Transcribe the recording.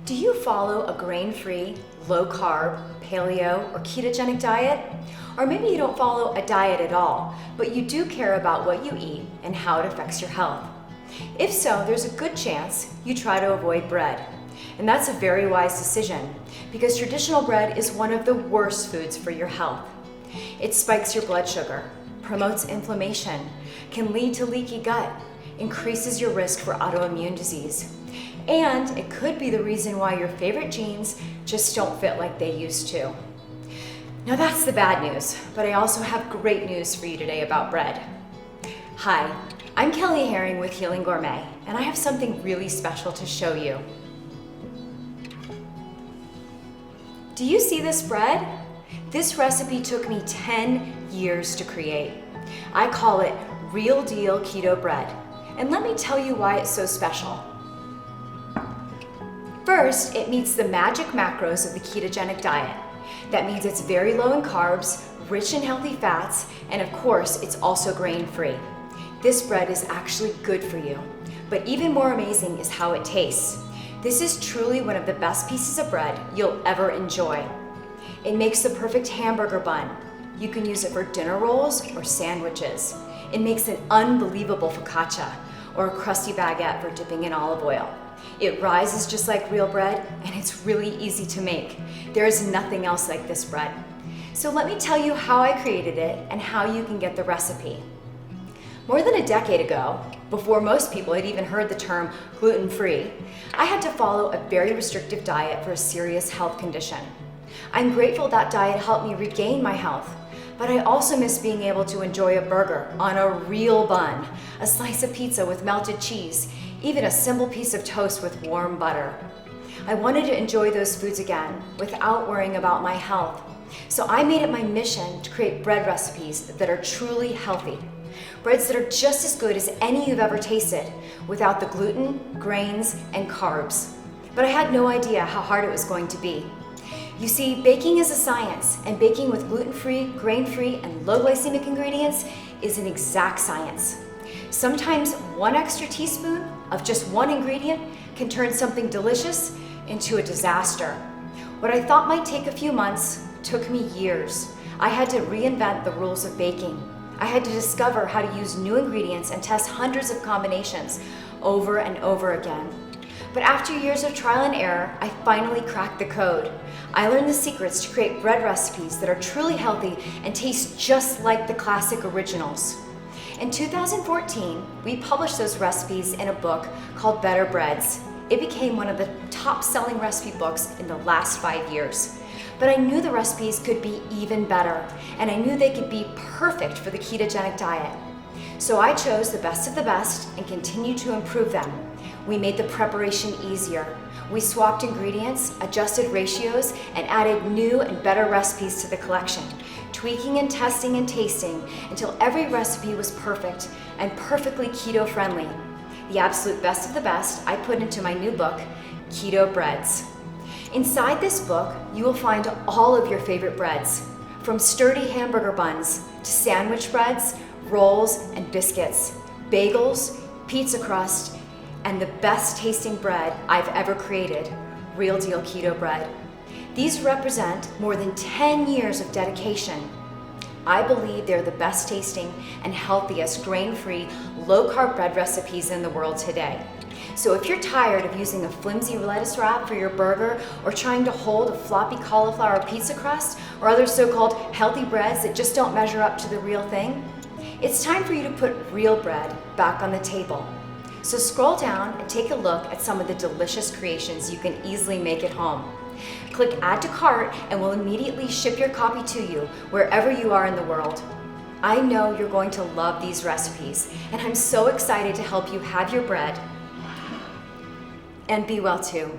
Do you follow a grain-free, low-carb, paleo, or ketogenic diet? Or maybe you don't follow a diet at all, but you do care about what you eat and how it affects your health. If so, there's a good chance you try to avoid bread. And that's a very wise decision, because traditional bread is one of the worst foods for your health. It spikes your blood sugar, promotes inflammation, can lead to leaky gut, increases your risk for autoimmune disease. And it could be the reason why your favorite jeans just don't fit like they used to. Now that's the bad news, but I also have great news for you today about bread. Hi, I'm Kelly Herring with Healing Gourmet, and I have something really special to show you. Do you see this bread? This recipe took me 10 years to create. I call it Real Deal Keto Bread, and let me tell you why it's so special. First, it meets the magic macros of the ketogenic diet. That means it's very low in carbs, rich in healthy fats, and of course, it's also grain-free. This bread is actually good for you, but even more amazing is how it tastes. This is truly one of the best pieces of bread you'll ever enjoy. It makes the perfect hamburger bun. You can use it for dinner rolls or sandwiches. It makes an unbelievable focaccia or a crusty baguette for dipping in olive oil. It rises just like real bread, and it's really easy to make. There is nothing else like this bread. So let me tell you how I created it and how you can get the recipe. More than a decade ago, before most people had even heard the term gluten-free, I had to follow a very restrictive diet for a serious health condition. I'm grateful that diet helped me regain my health, but I also miss being able to enjoy a burger on a real bun, a slice of pizza with melted cheese, even a simple piece of toast with warm butter. I wanted to enjoy those foods again without worrying about my health. So I made it my mission to create bread recipes that are truly healthy. Breads that are just as good as any you've ever tasted, without the gluten, grains, and carbs. But I had no idea how hard it was going to be. You see, baking is a science, and baking with gluten-free, grain-free, and low glycemic ingredients is an exact science. Sometimes one extra teaspoon of just one ingredient can turn something delicious into a disaster. What I thought might take a few months took me years. I had to reinvent the rules of baking. I had to discover how to use new ingredients and test hundreds of combinations over and over again. But after years of trial and error, I finally cracked the code. I learned the secrets to create bread recipes that are truly healthy and taste just like the classic originals. In 2014, we published those recipes in a book called Better Breads. It became one of the top-selling recipe books in the last 5 years. But I knew the recipes could be even better, and I knew they could be perfect for the ketogenic diet. So I chose the best of the best and continued to improve them. We made the preparation easier. We swapped ingredients, adjusted ratios, and added new and better recipes to the collection, tweaking and testing and tasting until every recipe was perfect and perfectly keto-friendly. The absolute best of the best I put into my new book, Keto Breads. Inside this book, you will find all of your favorite breads, from sturdy hamburger buns to sandwich breads, rolls, and biscuits, bagels, pizza crust, and the best tasting bread I've ever created, Real Deal Keto Bread. These represent more than 10 years of dedication. I believe they're the best tasting and healthiest grain-free, low-carb bread recipes in the world today. So if you're tired of using a flimsy lettuce wrap for your burger, or trying to hold a floppy cauliflower pizza crust, or other so-called healthy breads that just don't measure up to the real thing, it's time for you to put real bread back on the table. So scroll down and take a look at some of the delicious creations you can easily make at home. Click Add to Cart and we'll immediately ship your copy to you wherever you are in the world. I know you're going to love these recipes, and I'm so excited to help you have your bread and be well too.